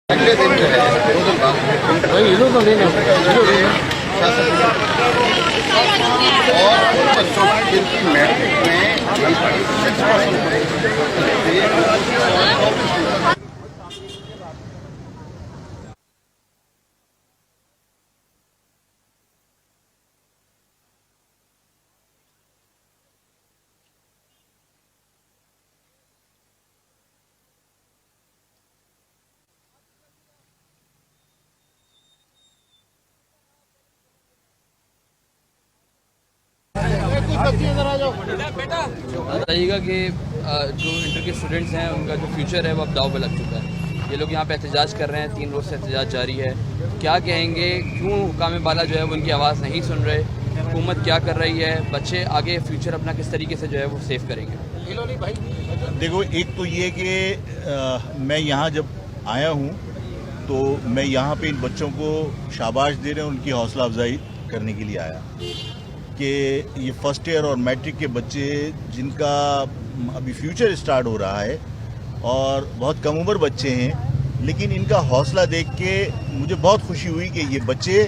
अगले दिन जो है 2 दिन बाद शासन और उन बच्चों जिनकी मैट्रिक में 6% बताइएगा कि जो इंटर के स्टूडेंट्स हैं उनका जो फ्यूचर है वो अब दांव पे लग चुका है। ये लोग यहाँ पे एहतजाज कर रहे हैं, 3 रोज़ से एहतजाज जारी है। क्या कहेंगे, क्यों हुकाम बाला जो है वो उनकी आवाज़ नहीं सुन रहे, हुकूमत क्या कर रही है, बच्चे आगे फ्यूचर अपना किस तरीके से जो है वो सेव करेंगे? देखो, एक तो ये कि मैं यहाँ जब आया हूँ तो मैं यहाँ पे इन बच्चों को शाबाश देने और उनकी हौसला अफजाई करने के लिए आया कि ये फर्स्ट ईयर और मैट्रिक के बच्चे जिनका अभी फ्यूचर स्टार्ट हो रहा है और बहुत कम उम्र बच्चे हैं, लेकिन इनका हौसला देख के मुझे बहुत खुशी हुई कि ये बच्चे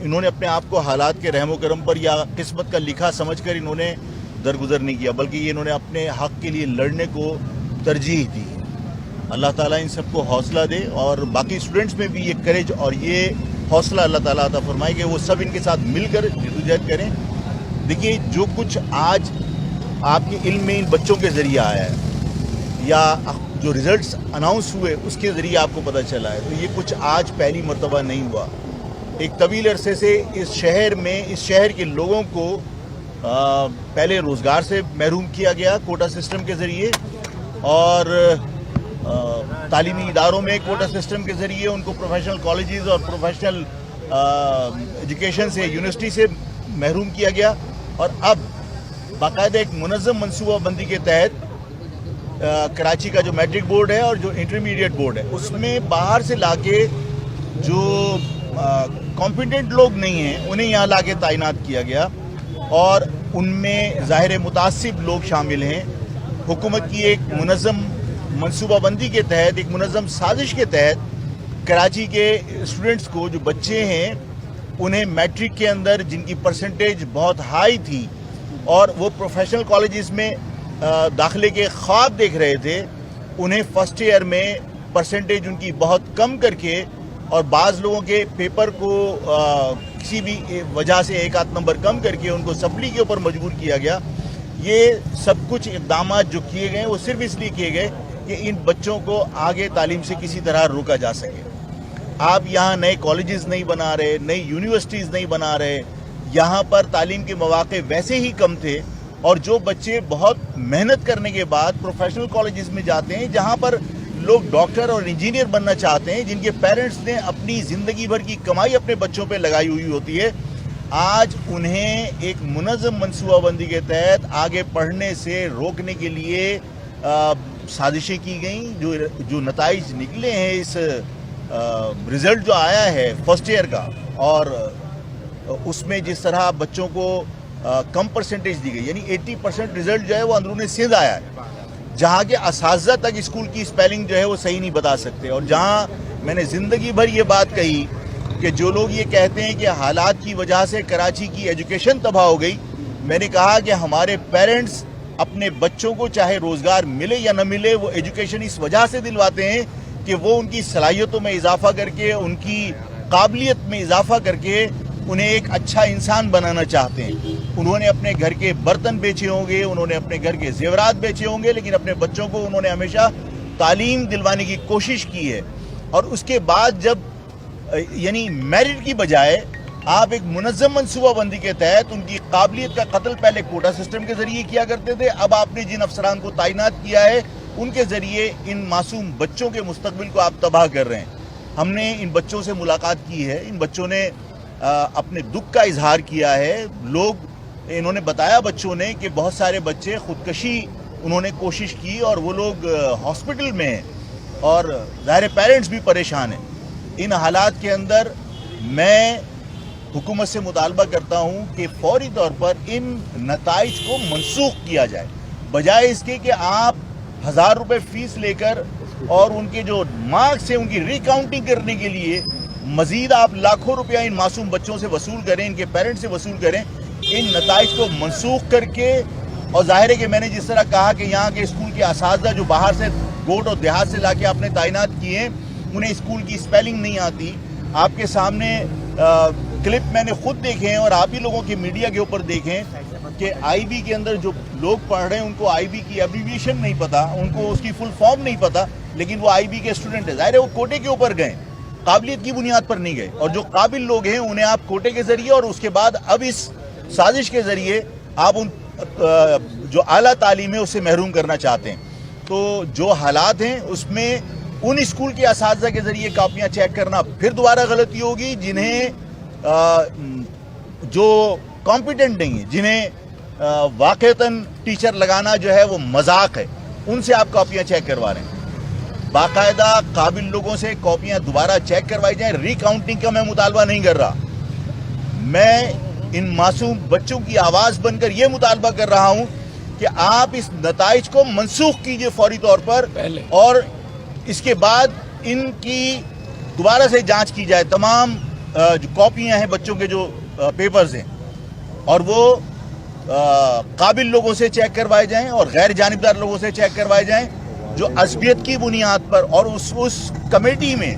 इन्होंने अपने आप को हालात के रहमो करम पर या किस्मत का लिखा समझकर इन्होंने दरगुजर नहीं किया, बल्कि ये इन्होंने अपने हक के लिए लड़ने को तरजीह दी। अल्लाह ताला इन सबको हौसला दे और बाकी स्टूडेंट्स में भी ये करेज और ये हौसला अल्लाह ताला अता फरमाए कि वो सब इनके साथ मिलकर जद्दोजहद करें। देखिए, जो कुछ आज आपके इल्म में इन बच्चों के ज़रिए आया है या जो रिज़ल्ट्स अनाउंस हुए उसके ज़रिए आपको पता चला है, तो ये कुछ आज पहली मर्तबा नहीं हुआ। एक तवील अरसे से इस शहर के लोगों को पहले रोज़गार से महरूम किया गया कोटा सिस्टम के ज़रिए और तालीमी इदारों में कोटा सिस्टम के ज़रिए उनको प्रोफेशनल कॉलेजेस और प्रोफेशनल एजुकेशन से यूनिवर्सिटी से महरूम किया गया। और अब बाकायदा एक मुनज़्ज़म मनसूबाबंदी के तहत कराची का जो मैट्रिक बोर्ड है और जो इंटरमीडिएट बोर्ड है उसमें बाहर से लाके जो कॉम्पिटेंट लोग नहीं हैं उन्हें यहाँ लाके तैनात किया गया और उनमें ज़ाहिर मुतासिब लोग शामिल हैं। हुकूमत की एक मुनज़्ज़म मनसूबाबंदी के तहत, एक मुनज़्ज़म साजिश के तहत कराची के स्टूडेंट्स को, जो बच्चे हैं, उन्हें मैट्रिक के अंदर जिनकी परसेंटेज बहुत हाई थी और वो प्रोफेशनल कॉलेजेस में दाखिले के ख्वाब देख रहे थे, उन्हें फर्स्ट ईयर में परसेंटेज उनकी बहुत कम करके और बाज़ लोगों के पेपर को किसी भी वजह से एक आध नंबर कम करके उनको सप्ली के ऊपर मजबूर किया गया। ये सब कुछ इक़दाम जो किए गए वो सिर्फ इसलिए किए गए कि इन बच्चों को आगे तालीम से किसी तरह रोका जा सके। आप यहाँ नए कॉलेजेस नहीं बना रहे, नई यूनिवर्सिटीज़ नहीं बना रहे, यहाँ पर तालीम के मौक़े वैसे ही कम थे और जो बच्चे बहुत मेहनत करने के बाद प्रोफेशनल कॉलेजेस में जाते हैं जहाँ पर लोग डॉक्टर और इंजीनियर बनना चाहते हैं, जिनके पेरेंट्स ने अपनी ज़िंदगी भर की कमाई अपने बच्चों पर लगाई हुई होती है, आज उन्हें एक मुनज़्ज़म मनसूबाबंदी के तहत आगे पढ़ने से रोकने के लिए साजिशें की गई। जो नताइज निकले हैं इस रिज़ल्ट जो आया है फर्स्ट ईयर का और उसमें जिस तरह बच्चों को कम परसेंटेज दी गई, यानी 80% रिज़ल्ट जो है वो अंदरूनी सिंध आया है, जहाँ के असातिज़ा तक स्कूल की स्पेलिंग जो है वो सही नहीं बता सकते। और जहाँ मैंने ज़िंदगी भर ये बात कही कि जो लोग ये कहते हैं कि हालात की वजह से कराची की एजुकेशन तबाह हो गई, मैंने कहा कि हमारे पेरेंट्स अपने बच्चों को चाहे रोज़गार मिले या न मिले वो एजुकेशन इस वजह से दिलवाते हैं कि वो उनकी सलाहियतों में इजाफा करके, उनकी काबिलियत में इजाफा करके उन्हें एक अच्छा इंसान बनाना चाहते हैं। उन्होंने अपने घर के बर्तन बेचे होंगे, उन्होंने अपने घर के जेवरात बेचे होंगे, लेकिन अपने बच्चों को उन्होंने हमेशा तालीम दिलवाने की कोशिश की है। और उसके बाद जब यानी मेरिट की बजाय आप एक मुनज़्ज़म मनसूबाबंदी के तहत उनकी काबिलियत का कत्ल पहले कोटा सिस्टम के ज़रिए किया करते थे, अब आपने जिन अफसरान को तैनात किया है उनके ज़रिए इन मासूम बच्चों के मुस्तकबिल को आप तबाह कर रहे हैं। हमने इन बच्चों से मुलाकात की है, इन बच्चों ने अपने दुख का इजहार किया है। इन्होंने बताया बच्चों ने कि बहुत सारे बच्चे ख़ुदकशी उन्होंने कोशिश की और वो लोग हॉस्पिटल में हैं और ज़ाहिर पेरेंट्स भी परेशान हैं। इन हालात के अंदर मैं हुकूमत से मुतालबा करता हूँ कि फौरी तौर पर इन नताइज को मनसूख किया जाए, बजाय इसके कि आप 1000 रुपये फ़ीस लेकर اور ان کے جو مارکس ہیں ان کی ریکاؤنٹنگ کرنے کے لیے مزید آپ لاکھوں روپیہ ان معصوم بچوں سے وصول کریں، ان کے پیرنٹ سے وصول کریں، ان نتائج کو منسوخ کر کے. اور ظاہر ہے کہ میں نے جس طرح کہا کہ یہاں کے اسکول کے اساتذہ جو باہر سے گوٹ اور دیہات سے لا کے آپ نے تعینات کیے ہیں، انہیں اسکول کی اسپیلنگ نہیں آتی. آپ کے سامنے کلپ میں نے خود دیکھے ہیں اور آپ ہی لوگوں کے میڈیا کے اوپر دیکھیں کہ آئی بی کے اندر جو لوگ پڑھ رہے ہیں ان کو آئی بی کی ایبریویشن نہیں پتا، ان کو اس کی فل فارم نہیں پتا، لیکن وہ آئی بی کے اسٹوڈنٹ ہیں. ظاہر ہے وہ کوٹے کے اوپر گئے، قابلیت کی بنیاد پر نہیں گئے، اور جو قابل لوگ ہیں انہیں آپ کوٹے کے ذریعے اور اس کے بعد اب اس سازش کے ذریعے آپ ان جو اعلیٰ تعلیم ہے اس سے محروم کرنا چاہتے ہیں. تو جو حالات ہیں اس میں ان اسکول کے اساتذہ کے ذریعے کاپیاں چیک کرنا پھر دوبارہ غلطی ہوگی جنہیں جو کمپیٹنٹ نہیں ہیں، جنہیں واقعتاً ٹیچر لگانا جو ہے وہ مذاق ہے، ان سے آپ کاپیاں چیک کروا رہے ہیں. باقاعدہ قابل لوگوں سے کاپیاں دوبارہ چیک کروائی جائیں. ری کاؤنٹنگ کا میں مطالبہ نہیں کر رہا، میں ان معصوم بچوں کی آواز بن کر یہ مطالبہ کر رہا ہوں کہ آپ اس نتائج کو منسوخ کیجئے فوری طور پر، اور اس کے بعد ان کی دوبارہ سے جانچ کی جائے. تمام جو کاپیاں ہیں بچوں کے جو پیپرز ہیں، اور وہ قابل لوگوں سے چیک کروائے جائیں اور غیر جانبدار لوگوں سے چیک کروائے جائیں جو عصبیت کی بنیاد پر، اور اس کمیٹی میں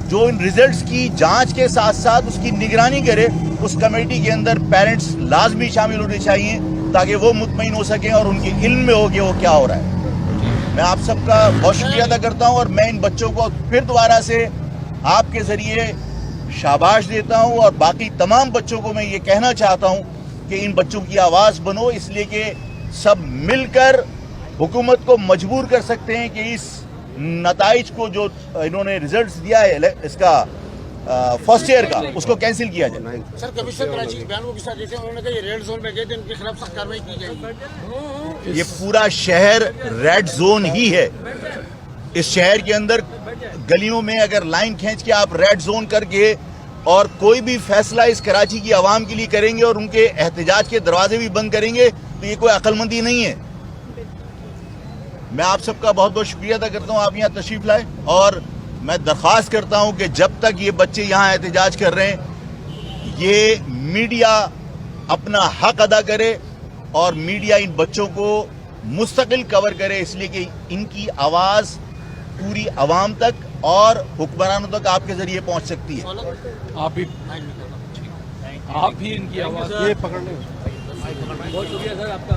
جو ان ریزلٹس کی جانچ کے ساتھ ساتھ اس کی نگرانی کرے، اس کمیٹی کے اندر پیرنٹس لازمی شامل ہونے چاہیے تاکہ وہ مطمئن ہو سکیں اور ان کے علم میں ہو کہ وہ کیا ہو رہا ہے. میں آپ سب کا بہت شکریہ ادا کرتا ہوں، اور میں ان بچوں کو پھر دوبارہ سے آپ کے ذریعے شاباش دیتا ہوں، اور باقی تمام بچوں کو میں یہ کہنا چاہتا ہوں کہ ان بچوں کی آواز بنو، اس لیے کہ سب مل کر حکومت کو مجبور کر سکتے ہیں کہ اس نتائج کو جو انہوں نے ریزلٹس دیا ہے اس کا فرسٹ ایئر کا، اس کو کینسل کیا جائے. سر کمشنر کراچی کے بیان کو کس طرح دیتے ہیں؟ انہوں نے کہا یہ ریڈ زون میں گئے تھے، ان کے خلاف سخت کارروائی کی جائے گی. یہ پورا شہر ریڈ زون ہی ہے. اس شہر کے اندر گلیوں میں اگر لائن کھینچ کے آپ ریڈ زون کر کے اور کوئی بھی فیصلہ اس کراچی کی عوام کے لیے کریں گے اور ان کے احتجاج کے دروازے بھی بند کریں گے تو یہ کوئی عقل مندی نہیں ہے. میں آپ سب کا بہت بہت شکریہ ادا کرتا ہوں، آپ یہاں تشریف لائے، اور میں درخواست کرتا ہوں کہ جب تک یہ بچے یہاں احتجاج کر رہے ہیں یہ میڈیا اپنا حق ادا کرے اور میڈیا ان بچوں کو مستقل کور کرے، اس لیے کہ ان کی آواز پوری عوام تک اور حکمرانوں تک آپ کے ذریعے پہنچ سکتی ہے. آپ بھی ان کی آواز. یہ پکڑ لیں. بہت شکریہ سر آپ کا.